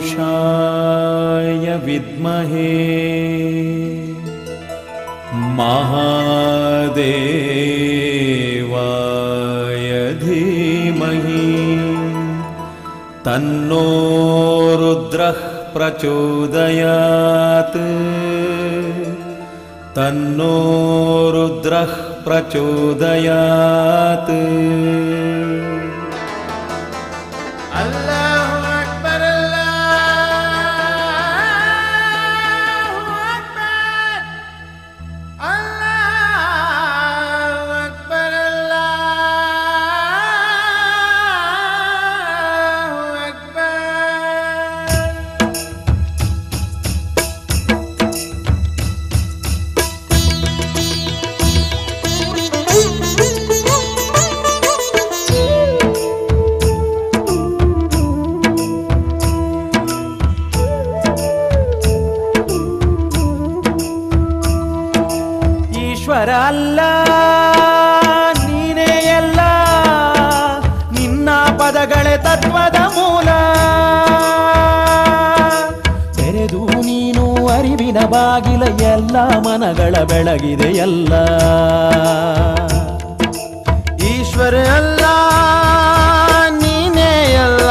तत्पुरुषाय विद्महे महादेवाय धीमहि तन्नो रुद्रः प्रचोदयात् तन्नो रुद्रः प्रचोदयात्। ಅಲ್ಲ ನೀನೇ ಎಲ್ಲ, ನಿನ್ನ ಪದಗಳೇ ತತ್ವದ ಮೂಲ. ತೆರೆದು ನೀನು ಅರಿವಿನ ಬಾಗಿಲ, ಎಲ್ಲ ಮನಗಳ ಬೆಳಗಿದೆಯಲ್ಲ. ಈಶ್ವರ ಅಲ್ಲ ನೀನೇ ಎಲ್ಲ,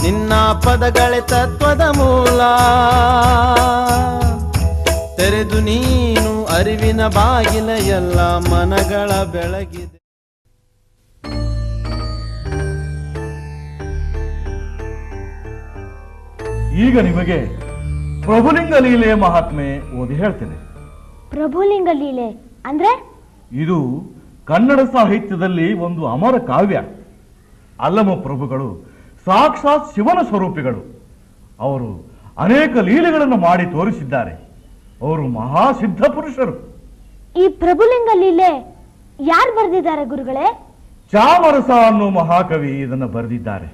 ನಿನ್ನ ಪದಗಳೇ ತತ್ವದ ಮೂಲ. ತೆರೆದು ನೀನು ಅರಿವಿನ ಬಾಗಿಲ, ಎಲ್ಲ ಮನಗಳ ಬೆಳಗಿದೆ. ಈಗ ನಿಮಗೆ ಪ್ರಭುಲಿಂಗ ಲೀಲೆ ಮಹಾತ್ಮೆ ಓದಿ ಹೇಳ್ತೇನೆ. ಪ್ರಭುಲಿಂಗ ಲೀಲೆ ಅಂದ್ರೆ? ಇದು ಕನ್ನಡ ಸಾಹಿತ್ಯದಲ್ಲಿ ಒಂದು ಅಮರ ಕಾವ್ಯ. ಅಲ್ಲಮ ಪ್ರಭುಗಳು ಸಾಕ್ಷಾತ್ ಶಿವನ ಸ್ವರೂಪಿಗಳು. ಅವರು ಅನೇಕ ಲೀಲೆಗಳನ್ನು ಮಾಡಿ ತೋರಿಸಿದ್ದಾರೆ. ಅವರು ಮಹಾಸಿದ್ಧ ಪುರುಷರು. ಈ ಪ್ರಭುಲಿಂಗ ಲೀಲೆ ಯಾರು ಬರೆದಿದ್ದಾರೆ ಗುರುಗಳೇ? ಚಾಮರಸ ಅನ್ನೋ ಮಹಾಕವಿ ಇದನ್ನು ಬರೆದಿದ್ದಾರೆ.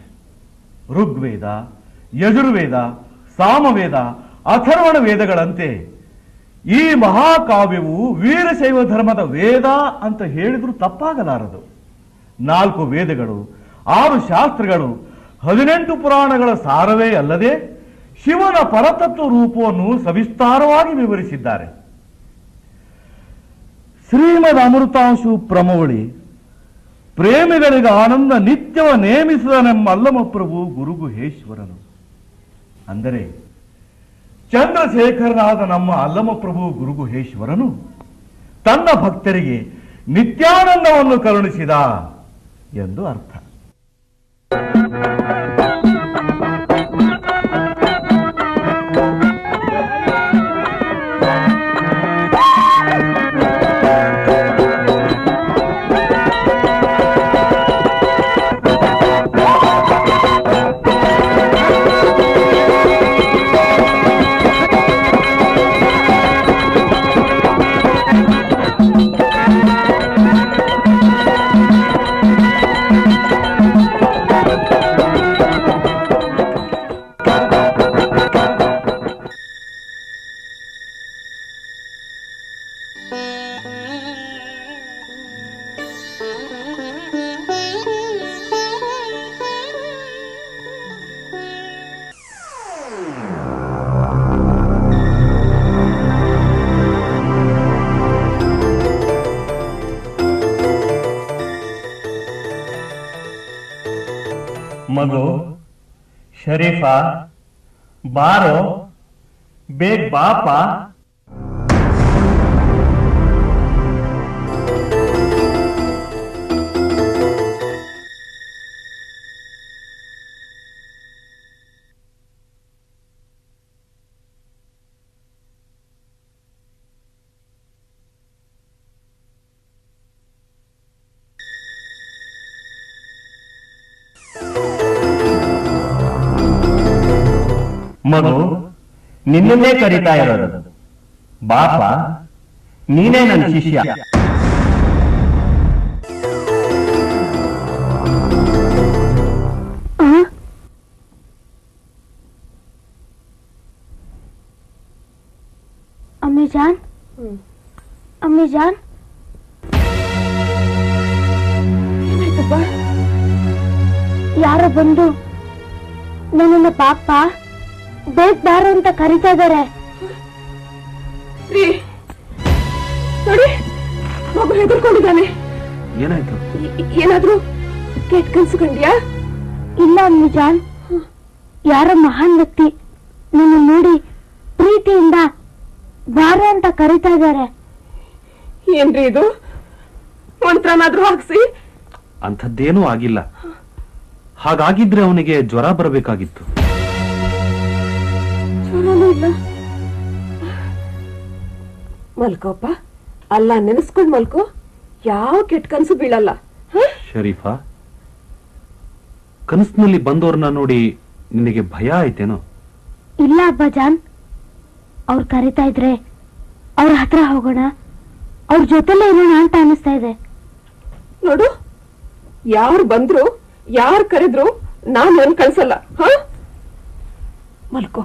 ಋಗ್ವೇದ, ಯಜುರ್ವೇದ, ಸಾಮವೇದ, ಅಥರ್ವಣ ವೇದಗಳಂತೆ ಈ ಮಹಾಕಾವ್ಯವು ವೀರಶೈವ ಧರ್ಮದ ವೇದ ಅಂತ ಹೇಳಿದ್ರು ತಪ್ಪಾಗಲಾರದು. 4 ವೇದಗಳು, 6 ಶಾಸ್ತ್ರಗಳು, 18 ಪುರಾಣಗಳ ಸಾರವೇ ಅಲ್ಲದೆ ಶಿವನ ಪರತತ್ವ ರೂಪವನ್ನು ಸವಿಸ್ತಾರವಾಗಿ ವಿವರಿಸಿದ್ದಾರೆ. ಶ್ರೀಮದ್ ಅಮೃತಾಂಶು ಪ್ರಮೌಳಿ ಪ್ರೇಮಿಗಳಿಗೆ ಆನಂದ ನಿತ್ಯವ ನೇಮಿಸಿದನೆಂಬ ಅಲ್ಲಮಪ್ರಭು ಗುರುಗುಹೇಶ್ವರನು. ಅಂದರೆ ಚಂದ್ರಶೇಖರನಾದ ನಮ್ಮ ಅಲ್ಲಮಪ್ರಭು ಗುರುಗುಹೇಶ್ವರನು ತನ್ನ ಭಕ್ತರಿಗೆ ನಿತ್ಯಾನಂದವನ್ನು ಕರುಣಿಸಿದ ಎಂದು ಅರ್ಥ. ಮಗು ಶರೀಫಾ, ಬಾರೋ ಬೇಗ ಬಾಪ. ಮಗು ನಿನ್ನನ್ನೇ ಕರೀತಾ ಇರೋದು. ಬಾಪ, ನೀನೇ ನನ್ನ ಶಿಷ್ಯ. ಅಮ್ಮಿಜಾನ್ ಅಮ್ಮಿಜಾನ್ ಯಾರೋ ಬಂದು ನನ್ನನ್ನ ಪಾಪ ಬೇಗ ಬಾರೋ ಅಂತ ಕರೀತಾ ಇದಾರೆ. ನೋಡಿ, ಮಗು ಹೆದರ್ಕೊಂಡಿದ್ದಾನೆ. ಏನಾಯ್ತು? ಏನಾದ್ರೂ ಕೆಟ್ಟ ಕನ್ಸು ಕಂಡ್ಯಾ? ಇಲ್ಲ ಅಮ್ಮಿಜಾನ್, ಯಾರೋ ಮಹಾನ್ ವ್ಯಕ್ತಿ ನನ್ನ ನೋಡಿ ಪ್ರೀತಿಯಿಂದ ಬಾರೋ ಅಂತ ಕರೀತಾ ಇದ್ದಾರೆ. ಏನ್ರಿ ಇದು? ಮಂತ್ರನಾದ್ರೂ ಹಾಕ್ಸಿ. ಅಂಥದ್ದೇನೂ ಆಗಿಲ್ಲ. ಹಾಗಾಗಿದ್ರೆ ಅವನಿಗೆ ಜ್ವರ ಬರಬೇಕಾಗಿತ್ತು. ಜ್ವರನೂ ಇಲ್ಲ. ಮಲ್ಕೋಪ್ಪ, ಅಲ್ಲ ನೆನೆಸ್ಕೊಂಡ್ ಮಲ್ಕೋ. ಯಾವ ಕೆಟ್ಟ ಕನ್ಸು ಬೀಳಲ್ಲ. ಶರೀಫಾ, ಕನಸಿನಲ್ಲಿ ಬಂದವ್ರನ್ನ ನೋಡಿ ನಿನಗೆ ಭಯ ಆಯ್ತೇನೋ? ಇಲ್ಲ ಅಬ್ಬಾಜಾನ್, ಅವ್ರು ಕರೀತಾ ಇದ್ರೆ ಅವ್ರ ಹತ್ರ ಹೋಗೋಣ, ಅವ್ರ ಜೊತೆಲೇ ಇರೋಣ ಅಂತ ಅನಿಸ್ತಾ ಇದೆ. ನೋಡು, ಯಾರು ಬಂದ್ರು ಯಾರು ಕರೆದ್ರು ನಾನು ನನ್ ಕಳ್ಸಲ್ಲ. ಮಲ್ಕೋ.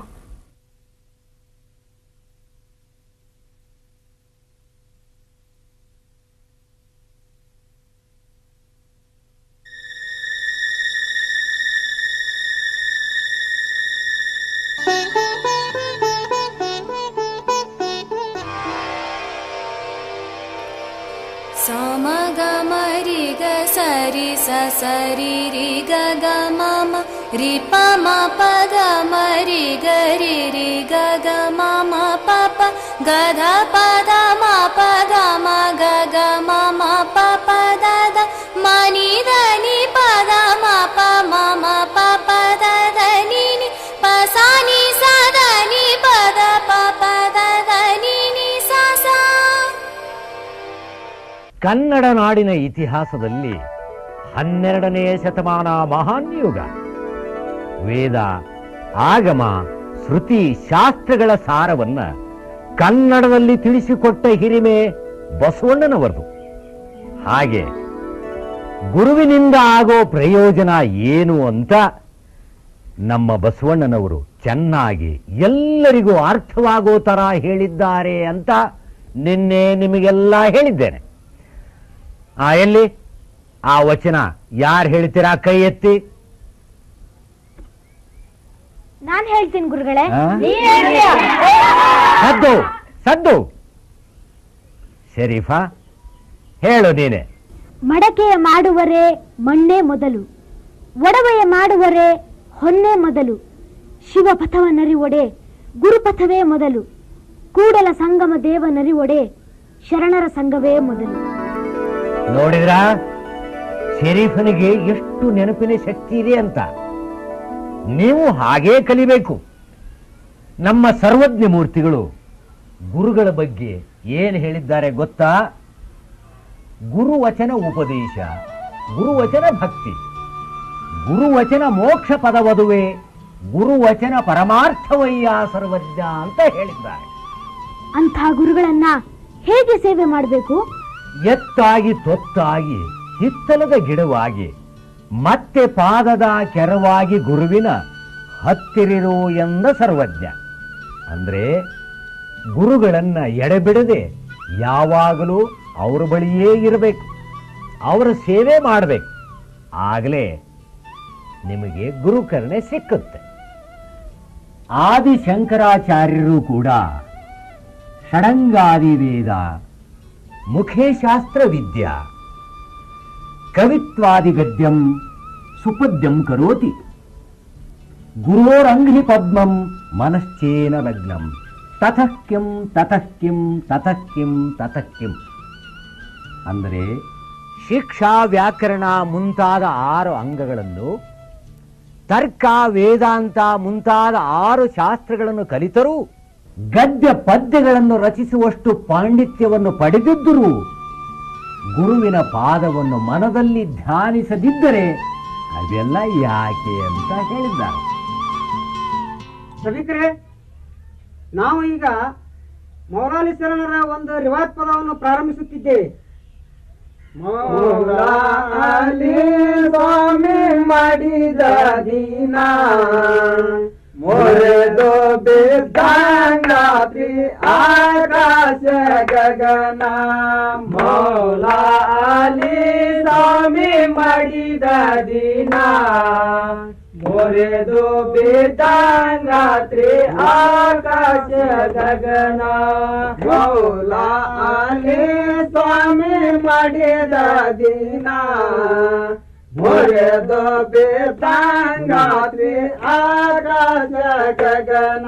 ಸರಿ ಸ ಸರಿ ರಿ ಗ ಗ ಮ ಮ ರಿ ಪ ಮ ಪ ಗ ಮ ರಿ ಗ ರಿ ರಿ ಗ ಗ ಮ ಮ ಪ ಪ ಗ ಧ ಪ ದ ಮ ಪ ಗ ಮ ಗ ಗ ಮ ಮ ಪ ಪ ದ ದ ಮ ನಿ ದ ನಿ ಪ ದ ಮ ಪ ಮ ಮ ಪ ಪ ದ ದ ನಿ ನಿ ಪ ಸ ನಿ ಸ ದ ನಿ ಪ ದ ಪ ಪ ದ ದ ನಿ ನಿ ಸ ಸ. ಕನ್ನಡ ನಾಡಿನ ಇತಿಹಾಸದಲ್ಲಿ 12ನೇ ಶತಮಾನ ಮಹಾನ್ ಯುಗ. ವೇದ, ಆಗಮ, ಶ್ರುತಿ, ಶಾಸ್ತ್ರಗಳ ಸಾರವನ್ನ ಕನ್ನಡದಲ್ಲಿ ತಿಳಿಸಿಕೊಟ್ಟ ಹಿರಿಮೆ ಬಸವಣ್ಣನವರದು. ಹಾಗೆ ಗುರುವಿನಿಂದ ಆಗೋ ಪ್ರಯೋಜನ ಏನು ಅಂತ ನಮ್ಮ ಬಸವಣ್ಣನವರು ಚೆನ್ನಾಗಿ ಎಲ್ಲರಿಗೂ ಅರ್ಥವಾಗೋ ತರ ಹೇಳಿದ್ದಾರೆ ಅಂತ ನಿನ್ನೆ ನಿಮಗೆಲ್ಲ ಹೇಳಿದ್ದೇನೆ. ಎಲ್ಲಿ ಆ ವಚನ ಯಾರು ಹೇಳ್ತೀರಾ? ಕೈ ಎತ್ತಿ. ನಾನು ಹೇಳ್ತೀನಿ ಗುರುಗಳೇ. ಸದ್ದು ಸದ್ದು. ಶರೀಫಾ, ಹೇಳು ನೀನೆ. ಮಡಕೆಯ ಮಾಡುವರೆ ಮಣ್ಣೇ ಮೊದಲು, ಒಡವೆಯ ಮಾಡುವರೆ ಹೊನ್ನೆ ಮೊದಲು, ಶಿವಪಥವ ನರಿವೊಡೆ ಗುರುಪಥವೇ ಮೊದಲು, ಕೂಡಲ ಸಂಗಮ ದೇವ ನರಿವೊಡೆ ಶರಣರ ಸಂಘವೇ ಮೊದಲು. ನೋಡಿದ್ರಾ ಶರೀಫನಿಗೆ ಎಷ್ಟು ನೆನಪಿನ ಶಕ್ತಿ ಇದೆ ಅಂತ? ನೀವು ಹಾಗೇ ಕಲಿಬೇಕು. ನಮ್ಮ ಸರ್ವಜ್ಞ ಮೂರ್ತಿಗಳು ಗುರುಗಳ ಬಗ್ಗೆ ಏನು ಹೇಳಿದ್ದಾರೆ ಗೊತ್ತಾ? ಗುರುವಚನ ಉಪದೇಶ, ಗುರುವಚನ ಭಕ್ತಿ, ಗುರುವಚನ ಮೋಕ್ಷ ಪದವದುವೆ, ಗುರುವಚನ ಪರಮಾರ್ಥವಯ್ಯ ಸರ್ವಜ್ಞ ಅಂತ ಹೇಳಿದ್ದಾರೆ. ಅಂಥ ಗುರುಗಳನ್ನ ಹೇಗೆ ಸೇವೆ ಮಾಡಬೇಕು? ಎತ್ತಾಗಿ ತೊತ್ತಾಗಿ ಹಿತ್ತಲದ ಗಿಡವಾಗಿ ಮತ್ತೆ ಪಾದದ ಕೆರವಾಗಿ ಗುರುವಿನ ಹತ್ತಿರಿರು ಎಂದ ಸರ್ವಜ್ಞ. ಅಂದ್ರೆ ಗುರುಗಳನ್ನ ಎಡೆಬಿಡದೆ ಯಾವಾಗಲೂ ಅವರ ಬಳಿಯೇ ಇರಬೇಕು, ಅವರ ಸೇವೆ ಮಾಡಬೇಕು. ಆಗಲೇ ನಿಮಗೆ ಗುರುಕರುಣೆ ಸಿಕ್ಕುತ್ತೆ. ಆದಿಶಂಕರಾಚಾರ್ಯರು ಕೂಡ ಷಡಂಗಾದಿ ವೇದ, ಮುಖೇ ಶಾಸ್ತ್ರ ವಿದ್ಯಾ, ಕವಿತ್ವಾದಿ ಗದ್ಯಂ ಸುಪದ್ಯಂ ಕರೋತಿ, ಗುರೋರಂಘ್ರಿ ಪದ್ಮಂ ಮನಶ್ಚೇನ ಲಗ್ನಂ, ತತಃ ಕಿಂ ತತಃ ಕಿಂ ತತಃ ಕಿಂ ತತಃ ಕಿಂ. ಅಂದರೆ ಶಿಕ್ಷಾ, ವ್ಯಾಕರಣ ಮುಂತಾದ 6 ಅಂಗಗಳನ್ನು, ತರ್ಕ, ವೇದಾಂತ ಮುಂತಾದ 6 ಶಾಸ್ತ್ರಗಳನ್ನು ಕಲಿತರೂ ಗದ್ಯ ಪದ್ಯಗಳನ್ನು ರಚಿಸುವಷ್ಟು ಪಾಂಡಿತ್ಯವನ್ನು ಪಡೆದಿದ್ದರೂ ಗುರುವಿನ ಪಾದವನ್ನು ಮನದಲ್ಲಿ ಧ್ಯಾನಿಸದಿದ್ದರೆ ಅದೆಲ್ಲ ಯಾಕೆ ಅಂತ ಹೇಳಿದ್ದಾರೆ. ಸಭಿಕರೇ, ನಾವು ಈಗ ಮೌಲಾಲಿ ಶರಣರ ಒಂದು ರಿವಾಯತ್ ಪದವನ್ನು ಪ್ರಾರಂಭಿಸುತ್ತಿದ್ದೇವೆ. ಮೌಲಾಲಿ ಸ್ವಾಮಿ ಮಾಡಿದ ದೀನ ಮೊರೆದು ಬಿದ್ದಂಗಾತ್ರಿ ಆಗ ಗಗನ ಮೌಲಾಲಿ ಸ್ವಾಮಿ ಮಾಡಿದ ದಿನ ಮೊರೆದು ಬಿದ್ದಂಗಾತ್ರಿ ಆಕಾಶ ಗಗನ ಮೌಲಾಲಿ ಸ್ವಾಮಿ ಮಾಡಿದ ದಿನ ಮೊರೆದು ಬಿದ್ದಂಗಾತ್ರಿ ಆಕಾಶ ಗಗನ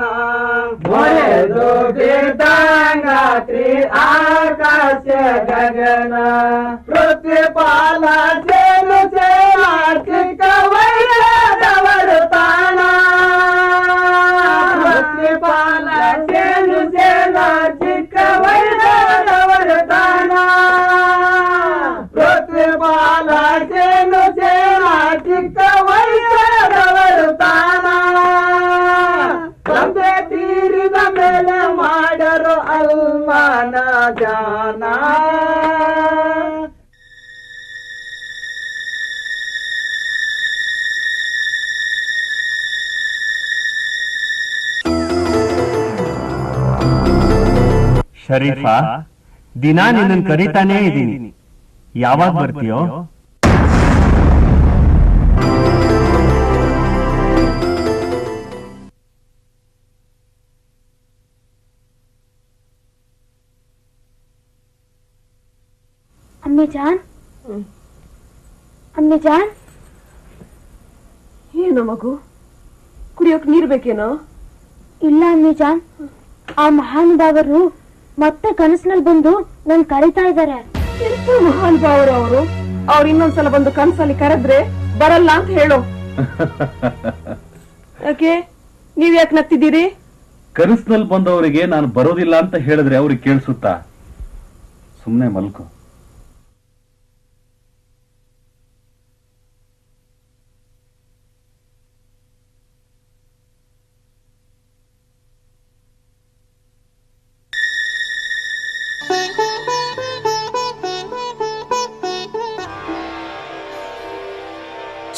ಮೊರೆದು ಬಿದ್ದಂಗಾತ್ರಿ ಆಕಾಶ ಗಗನ ಪೃಥ್ವಿಪಾಲ ಸೇನು ಚಿಕ್ಕ ವೈರದವರು ತಾಣ ಪೃಥ್ವಿಪಾಲ ಸೇನು ಚಿಕ್ಕ ವೈರದವರು ತಾಣ ಪೃಥ್ವಿಪಾಲ ಸೇನು ಚಿಕ್ಕ ವೈರದವರು ತಾಣ ತಂದೆ ತೀರಿದ ಮೇಲೆ ಮಾಡರು ಅಲ್ಮಾನ ಜಾನ ಶರೀಫಾ, ದಿನ ನಿನ್ನನ್ನು ಕರೀತಾನೇ ಇದ್ದೀನಿ. ಯಾವಾಗ ಬರ್ತೀಯೋ? ಅಮ್ಮಿ ಜಾನ್, ಅಮ್ಮಿ ಜಾನ್, ಏನು ಮಗು, ಕುಡಿಯೋಕ್ ನೀರ್ ಬೇಕೇನೋ? ಇಲ್ಲ ಅಮ್ಮಿ ಜಾನ್, ಆ ಮಹಾನುಭಾವರು ಮತ್ತೆ ಕನಸಿನಲ್ಲಿ ಬಂದು ನನ್ ಕರೀತಾ ಇದ್ದಾರೆ. ಎಂತ ಮಹಾನುಭಾವರು ಅವರು? ಅವ್ರು ಇನ್ನೊಂದ್ಸಲ ಬಂದು ಕನ್ಸಲ್ಲಿ ಕರೆದ್ರೆ ಬರಲ್ಲ ಅಂತ ಹೇಳು. ಯಾಕೆ ನೀವ್ ಯಾಕೆ ನಗ್ತಿದ್ದೀರಿ? ಕನಸಿನಲ್ಲಿ ಬಂದವರಿಗೆ ನಾನು ಬರೋದಿಲ್ಲ ಅಂತ ಹೇಳಿದ್ರೆ ಅವ್ರಿಗೆ ಕೇಳಿಸುತ್ತಾ? ಸುಮ್ನೆ ಮಲ್ಕೋ.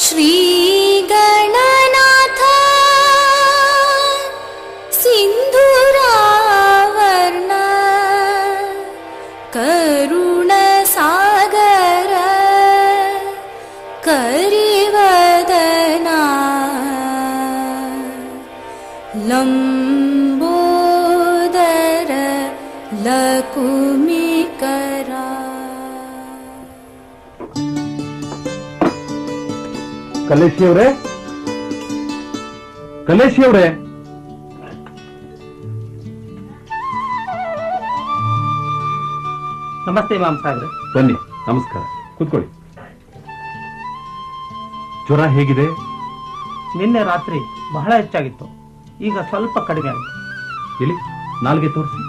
ಶ್ರೀ ಗಣನಾಥ ಸಿಂಧೂರಾವರ್ಣ ಕರುಣ ಸಾಗರ ಕರಿವದನ ಲಂಬೋದರ ಲಕುಮಿಕರ. ಕಲೇಶಿಯವರೇ, ಕಲೇಶಿಯವರೇ, ನಮಸ್ತೆ ಮಾಮ್ ಸಾಹೇಬ್ರೆ. ಬನ್ನಿ. ನಮಸ್ಕಾರ, ಕೂತ್ಕೊಳ್ಳಿ. ಜ್ವರ ಹೇಗಿದೆ? ನಿನ್ನೆ ರಾತ್ರಿ ಬಹಳ ಹೆಚ್ಚಾಗಿತ್ತು, ಈಗ ಸ್ವಲ್ಪ ಕಡಿಮೆ ಆಗಿದೆ. ಇಲ್ಲಿ ನಾಲ್ಗೆ ತೋರಿಸಿ.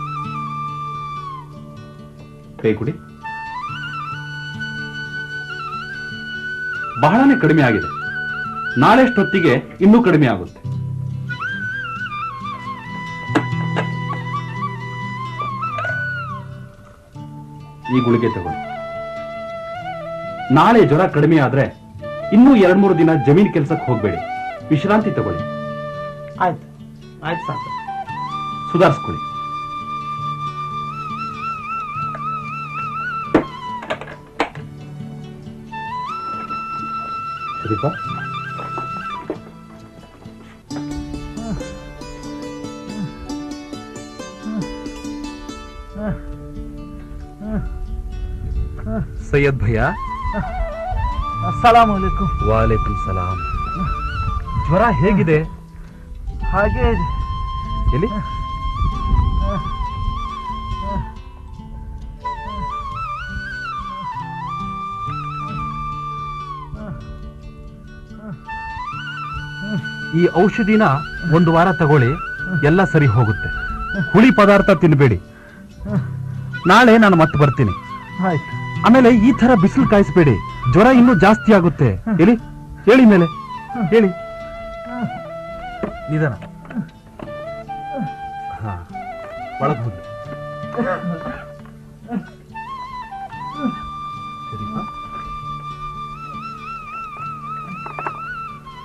ಕೈ ಕುಡಿ. ಬಹಳನೇ ಕಡಿಮೆ ಆಗಿದೆ. ನಾಳೆಷ್ಟೊತ್ತಿಗೆ ಇನ್ನೂ ಕಡಿಮೆ ಆಗುತ್ತೆ. ಈ ಗುಳಿಗೆ ತಗೊಳ್ಳಿ. ನಾಳೆ ಜ್ವರ ಕಡಿಮೆ ಆದ್ರೆ ಇನ್ನೂ 2-3 ದಿನ ಜಮೀನ್ ಕೆಲಸಕ್ಕೆ ಹೋಗ್ಬೇಡಿ, ವಿಶ್ರಾಂತಿ ತಗೊಳ್ಳಿ. ಆಯ್ತು ಆಯ್ತು ಸಾಕು. ಸುಧಾರಿಸ್ಕೊಳ್ಳಿ. ಶರೀಫಾ, ಸೈಯದ್ ಭಯ್ಯ. ಅಸ್ಸಲಾಮು ಅಲೈಕುಂ. ವಾಲೇಕುಂ ಸಲಾಂ. ಜ್ವರ ಹೇಗಿದೆ? ಹಾಗೆ ಎಲ್ಲಿ? ಈ ಔಷಧಿನ 1 ವಾರ ತಗೊಳ್ಳಿ, ಎಲ್ಲ ಸರಿ ಹೋಗುತ್ತೆ. ಹುಳಿ ಪದಾರ್ಥ ತಿನ್ಬೇಡಿ. ನಾಳೆ ನಾನು ಮತ್ತೆ ಬರ್ತೀನಿ. ಆಯ್ತು. ಆಮೇಲೆ ಈ ತರ ಬಿಸಿಲು ಕಾಯಿಸ್ಬೇಡಿ, ಜ್ವರ ಇನ್ನೂ ಜಾಸ್ತಿ ಆಗುತ್ತೆ. ಹೇಳಿ ಹೇಳಿ ಮೇಲೆ ಹೇಳಿ. ನಿಧಾನ. ಹಾ, ಒಳಗೆ ಹೋಗಿ. ಸರಿಪಾ?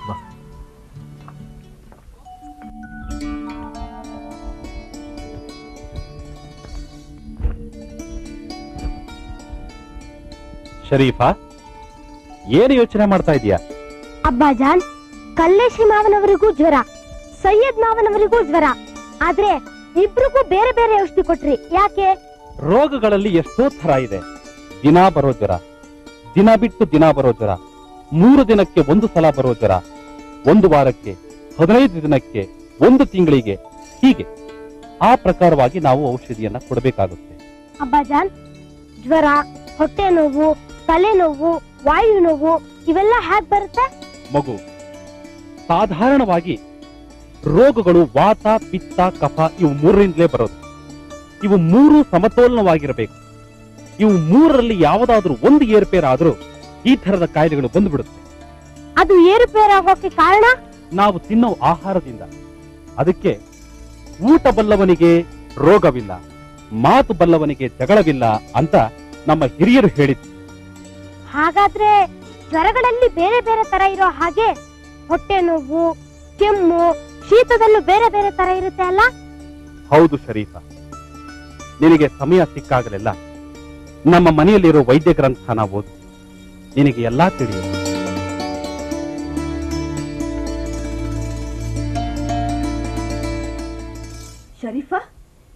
ಬಾ. ಶರೀಫಾ, ಏನು ಯೋಚನೆ ಮಾಡ್ತಾ ಇದೀಯಾ? ಅಬ್ಬಾಜಾನ್, ಕಲ್ಲೇಶಿ ಮಾವನವರಿಗೂ ಜ್ವರ, ಸೈಯದ್ ಮಾವನವರಿಗೂ ಜ್ವರ, ಆದ್ರೆ ಇಬ್ರಿಗೂ ಬೇರೆ ಬೇರೆ ಔಷಧಿ ಕೊಟ್ರಿ, ಯಾಕೆ? ರೋಗಗಳಲ್ಲಿ ಎಷ್ಟೋ ತರ ಇದೆ. ದಿನ ಬರೋ ಜ್ವರ, ದಿನ ಬಿಟ್ಟು ದಿನ ಬರೋ ಜ್ವರ, 3 ದಿನಕ್ಕೆ 1 ಸಲ ಬರೋ ಜ್ವರ, 1 ವಾರಕ್ಕೆ, 15 ದಿನಕ್ಕೆ, 1 ತಿಂಗಳಿಗೆ, ಹೀಗೆ ಆ ಪ್ರಕಾರವಾಗಿ ನಾವು ಔಷಧಿಯನ್ನ ಕೊಡಬೇಕಾಗುತ್ತೆ. ಅಬ್ಬಾಜಾನ್, ಜ್ವರ, ಹೊಟ್ಟೆ ನೋವು, ತಲೆನೋವು, ವಾಯು ನೋವು ಇವೆಲ್ಲ ಹೇಗ್ ಬರುತ್ತೆ? ಮಗು, ಸಾಧಾರಣವಾಗಿ ರೋಗಗಳು ವಾತ, ಪಿತ್ತ, ಕಫ ಇವು 3ರಿಂದಲೇ ಬರೋದು. ಇವು 3 ಸಮತೋಲನವಾಗಿರಬೇಕು. ಇವು 3ರಲ್ಲಿ ಯಾವುದಾದ್ರೂ ಒಂದು ಏರುಪೇರಾದ್ರೂ ಈ ತರದ ಕಾಯಿಲೆಗಳು ಬಂದ್ಬಿಡುತ್ತೆ. ಅದು ಏರುಪೇರಾಗೋಕೆ ಕಾರಣ ನಾವು ತಿನ್ನೋ ಆಹಾರದಿಂದ. ಅದಕ್ಕೆ ಊಟ ಬಲ್ಲವನಿಗೆ ರೋಗವಿಲ್ಲ, ಮಾತು ಬಲ್ಲವನಿಗೆ ಜಗಳವಿಲ್ಲ ಅಂತ ನಮ್ಮ ಹಿರಿಯರು ಹೇಳಿದ್ರು. ಹಾಗಾದ್ರೆ ಜ್ವರಗಳಲ್ಲಿ ಬೇರೆ ಬೇರೆ ತರ ಇರೋ ಹಾಗೆ ಹೊಟ್ಟೆ ನೋವು, ಕೆಮ್ಮು, ಶೀತದಲ್ಲೂ ಬೇರೆ ಬೇರೆ ತರ ಇರುತ್ತೆ ಅಲ್ಲ? ಹೌದು ಶರೀಫಾ, ನಿನಗೆ ಸಮಯ ಸಿಕ್ಕಾಗಲೆಲ್ಲ ನಮ್ಮ ಮನೆಯಲ್ಲಿರೋ ವೈದ್ಯ ಗ್ರಂಥನ ಓದು, ನಿನಗೆ ಎಲ್ಲಾ ತಿಳಿಯುತ್ತೆ. ಶರೀಫಾ,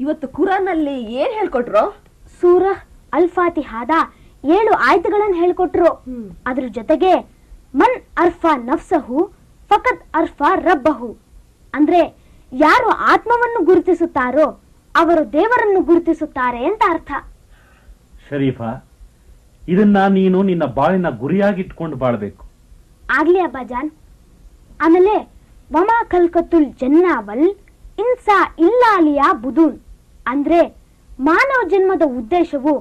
ಇವತ್ತು ಕುರಾನಲ್ಲಿ ಏನ್ ಹೇಳ್ಕೊಟ್ರು? ಸೂರ ಅಲ್ ಫಾತಿಹಾದ 7 ಆಯತುಗಳನ್ನು ಹೇಳ್ಕೊಟ್ರು. ಅದ್ರ ಜೊತೆಗೆ ಮನ್ ಅರ್ಫಾ ನಫ್ಸಹು ಫಕತ್ ಅರ್ಫಾ ರಬ್ಬಹು, ಅಂದ್ರೆ ಯಾರು ಆತ್ಮವನ್ನು ಗುರುತಿಸುತ್ತಾರೋ ಅವರು ದೇವರನ್ನು ಗುರುತಿಸುತ್ತಾರೆ ಅಂತ ಅರ್ಥ. ಶರೀಫಾ, ಇದನ್ನ ನೀನು ನಿನ್ನ ಬಾಳಿನ ಗುರಿಯಾಗಿಟ್ಕೊಂಡು ಬಾಳ್ಬೇಕು. ಆಗ್ಲಿ ಅಬ್ಬಾಜಾನ್. ಆಮೇಲೆ ವಮಾ ಖಲ್ಕತುಲ್ ಜನ್ನಾವಲ್ ಇನ್ಸಾ ಇಲ್ಲಾಲಿಯಾ ಬುದೂನ್, ಅಂದ್ರೆ ಮಾನವ ಜನ್ಮದ ಉದ್ದೇಶವು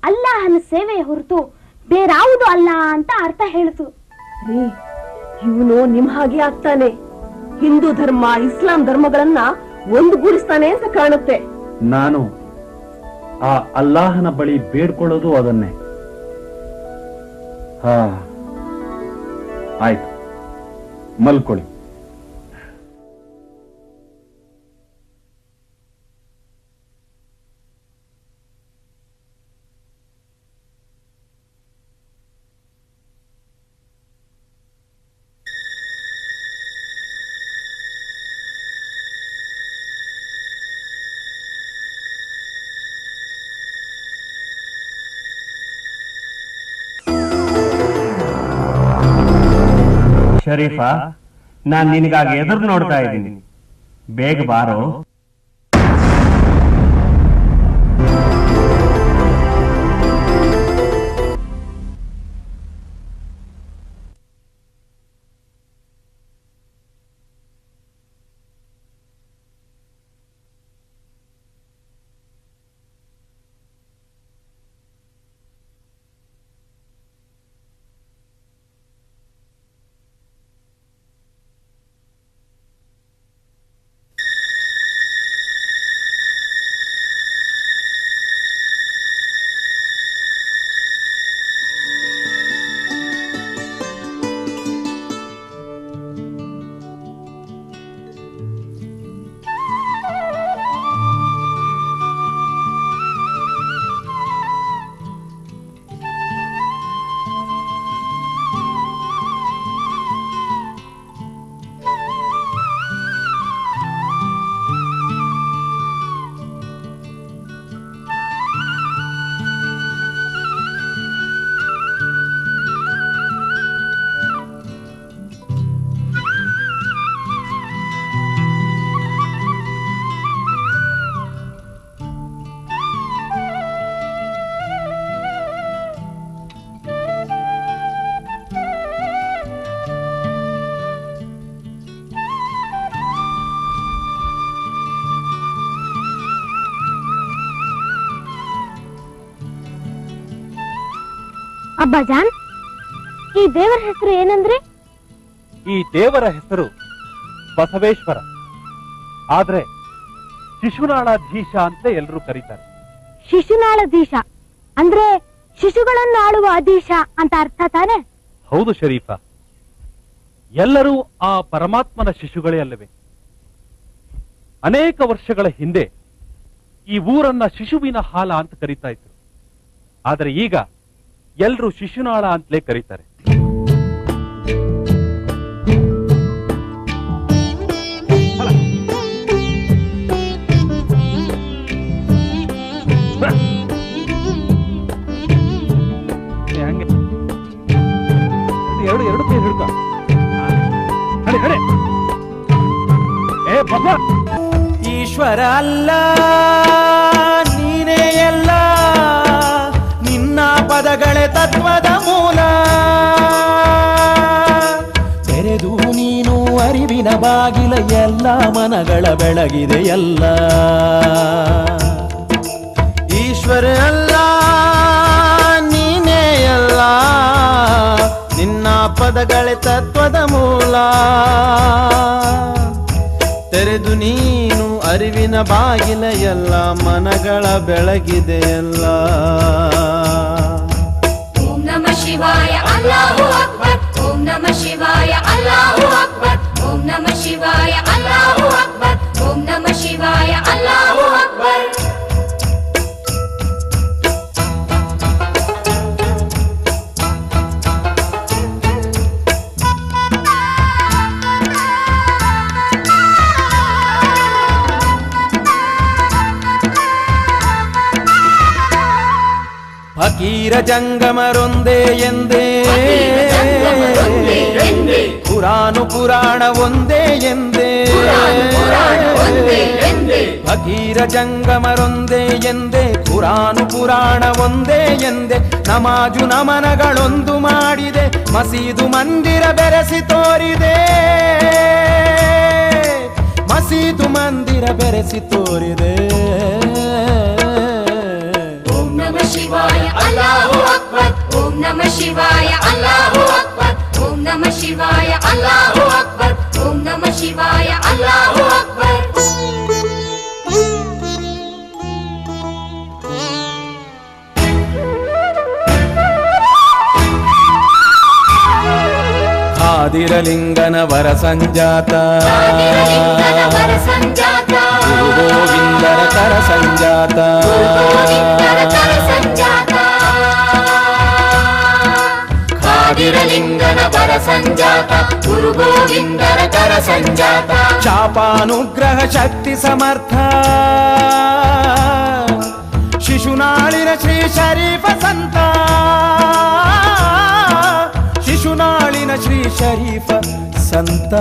ಅಲ್ಲಾಹನ ಸೇವೆಯ ಹೊರತು ಬೇರಾವುದು ಅಲ್ಲ ಅಂತ ಅರ್ಥ ಹೇಳಿತು. ಇವನು ನಿಮ್ ಹಾಗೆ ಆಗ್ತಾನೆ. ಹಿಂದೂ ಧರ್ಮ, ಇಸ್ಲಾಂ ಧರ್ಮಗಳನ್ನ ಒಂದುಗೂಡಿಸ್ತಾನೆ ಅಂತ ಕಾಣುತ್ತೆ. ನಾನು ಆ ಅಲ್ಲಾಹನ ಬಳಿ ಬೇಡ್ಕೊಳ್ಳೋದು ಅದನ್ನೇ. ಆಯ್ತು, ಮಲ್ಕೊಳ್ಳಿ. ಶರೀಫಾ, ನಾನ್ ನಿನಗಾಗಿ ಎದುರು ನೋಡ್ತಾ ಇದ್ದೀನಿ, ಬೇಗ ಬಾರೋ. ಅಬ್ಬಾಜಾನ್, ಈ ದೇವರ ಹೆಸರು ಏನಂದ್ರೆ? ಈ ದೇವರ ಹೆಸರು ಬಸವೇಶ್ವರ, ಆದ್ರೆ ಶಿಶುನಾಳಾಧೀಶ ಅಂತ ಎಲ್ಲರೂ ಕರೀತಾರೆ. ಶಿಶುನಾಳಾಧೀಶ ಅಂದ್ರೆ ಶಿಶುಗಳನ್ನು ಆಳುವ ಅಧೀಶ ಅಂತ ಅರ್ಥ ತಾನೆ? ಹೌದು ಶರೀಫಾ, ಎಲ್ಲರೂ ಆ ಪರಮಾತ್ಮನ ಶಿಶುಗಳೇ ಅಲ್ಲವೇ? ಅನೇಕ ವರ್ಷಗಳ ಹಿಂದೆ ಈ ಊರನ್ನ ಶಿಶುವಿನ ಹಾಲ ಅಂತ ಕರೀತಾ ಇದ್ರು. ಆದರೆ ಈಗ ಎಲ್ರೂ ಶಿಶುನಾಳ ಅಂತಲೇ ಕರೀತಾರೆ. ಎರಡು ಕೈ ಹಿಡ್ಕ. ಈಶ್ವರ ಅಲ್ಲ ನೀನೇ ಎಲ್ಲ, ನಿನ್ನ ಪದಗಳೇ ತತ್ವದ ಮೂಲ. ತೆರೆದು ನೀನು ಅರಿವಿನ ಬಾಗಿಲ, ಎಲ್ಲ ಮನಗಳ ಬೆಳಗಿದೆ ಎಲ್ಲ. ಈಶ್ವರ ಅಲ್ಲ ನೀನೇ ಎಲ್ಲ, ನಿನ್ನ ಪದಗಳೇ ತತ್ವದ ಮೂಲ. ತೆರೆದು ನೀನು ಅರಿವಿನ ಬಾಗಿಲ, ಎಲ್ಲ ಮನಗಳ ಬೆಳಗಿದೆ ಎಲ್ಲ. ಓಂ ನಮಃ ಶಿವಾಯ ಅಲ್ಲಾಹು ಅಕ್ಬರ್, ಓಂ ನಮಃ ಶಿವಾಯ ಅಲ್ಲಾಹು ಅಕ್ಬರ್, ಓಂ ನಮಃ ಶಿವಾಯ ಅಲ್ಲಾಹು ಅಕ್ಬರ್, ಓಂ ನಮಃ ಶಿವಾಯ ಅಲ್ಲಾಹು ಅಕ್ಬರ್. ಫಕೀರ ಜಂಗಮರೊಂದೇ ಎಂದೇ, ಪುರಾಣು ಪುರಾಣ ಒಂದೇ ಎಂದೇ. ಫಕೀರ ಜಂಗಮರೊಂದೇ ಎಂದೇ, ಪುರಾಣು ಪುರಾಣ ಒಂದೇ ಎಂದೇ. ನಮಾಜು ನಮನಗಳೊಂದು ಮಾಡಿದೆ, ಮಸೀದು ಮಂದಿರ ಬೆರೆಸಿ ತೋರಿದೆ. ಮಸೀದು ಮಂದಿರ ಬೆರೆಸಿ ತೋರಿದೆ. ಶಿವಾಯ ಅಲ್ಲಾಹು ಅಕ್ಬರ್, ಓಂ ನಮಃ ಶಿವಾಯ ಅಲ್ಲಾಹು ಅಕ್ಬರ್, ಓಂ ನಮಃ ಶಿವಾಯ ಅಲ್ಲಾಹು ಅಕ್ಬರ್, ಓಂ ನಮಃ ಶಿವಾಯ ಅಲ್ಲಾಹು ಅಕ್ಬರ್. ಆದಿರಲಿಂಗನ ವರ ಸಂಜಾತ, ಗುರು ಗೋವಿಂದರ ಕರ ಸಂಜಾತ. ಆದಿರಲಿಂಗನ ವರ ಸಂಜಾತ, ಗುರು ಗೋವಿಂದರ ಕರ ಸಂಜಾತ. ಚಾಪಾನುಗ್ರಹ ಶಕ್ತಿ ಸಮರ್ಥ, ಶಿಶುನಾಳಿನ ಶ್ರೀ ಶರೀಫ ಸಂತ. ಶಿಶುನಾಳಿನ ಶ್ರೀ ಶರೀಫ ಸಂತ.